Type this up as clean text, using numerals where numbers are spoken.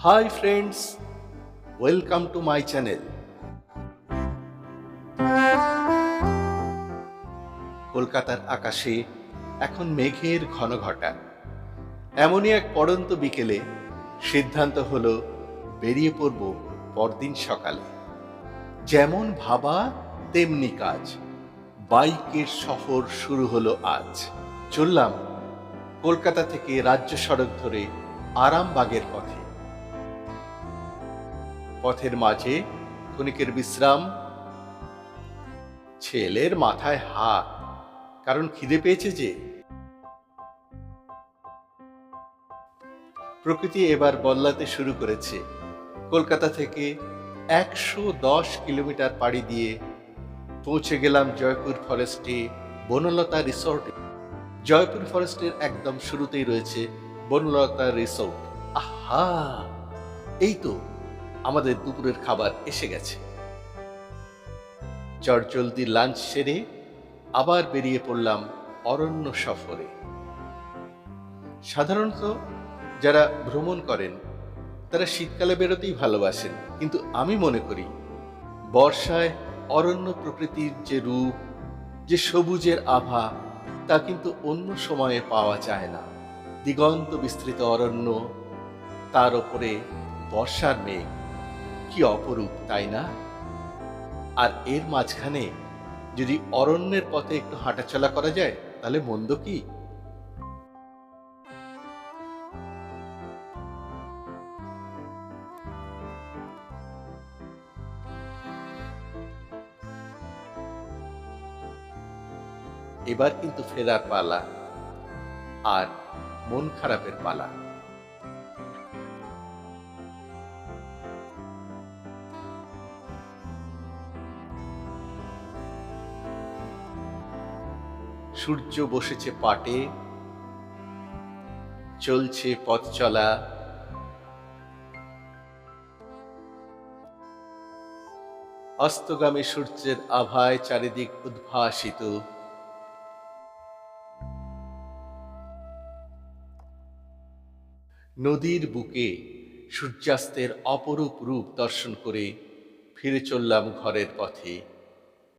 Hi friends, welcome to my channel. কলকাতার আকাশে এখন মেঘের ঘনঘটা। এমনই এক পড়ন্ত বিকেলে সিদ্ধান্ত হলো বেরিয়ে পড়ব পরদিন সকালে। যেমন ভাবা তেমনি কাজ, বাইকের সফর শুরু হলো আজ। চললাম কলকাতা থেকে রাজ্য সড়ক ধরে আরামবাগের পথে। পথের মাঝে ক্ষণিকের বিশ্রাম, ছেলের মাথায় হাত, কারণ খিদে পেয়েছে যে। প্রকৃতি এবার বদলাতে শুরু করেছে। কলকাতা থেকে 110 কিলোমিটার পাড়ি দিয়ে পৌঁছে গেলাম জয়পুর ফরেস্টে, বনলতা রিসোর্টে। জয়পুর ফরেস্টের একদম শুরুতেই রয়েছে বনলতা রিসোর্ট। আহা, এই তো আমাদের দুপুরের খাবার এসে গেছে। চটজলদি লাঞ্চ সেরে আবার বেরিয়ে পড়লাম অরণ্য সফরে। সাধারণত যারা ভ্রমণ করেন তারা শীতকালে বেরোতেই ভালোবাসেন, কিন্তু আমি মনে করি বর্ষায় অরণ্য প্রকৃতির যে রূপ, যে সবুজের আভা, তা কিন্তু অন্য সময়ে পাওয়া যায় না। দিগন্ত বিস্তৃত অরণ্য, তার ওপরে বর্ষার মেঘ, কি অপরূপ, তাই না? আর এর মাঝখানে যদি অরণ্যের পথে একটু হাঁটাচলা করা যায়, তাহলে মন্দ কি? এবার কিন্তু ফেরার পালা, আর মন খারাপের পালা। সূর্য বসেছে পাটে, চলছে পথ চলা। অস্তগামী সূর্যের আভায় চারিদিক উদ্ভাসিত। নদীর বুকে সূর্যাস্তের অপরূপ রূপ দর্শন করে ফিরে চললাম ঘরের পথে।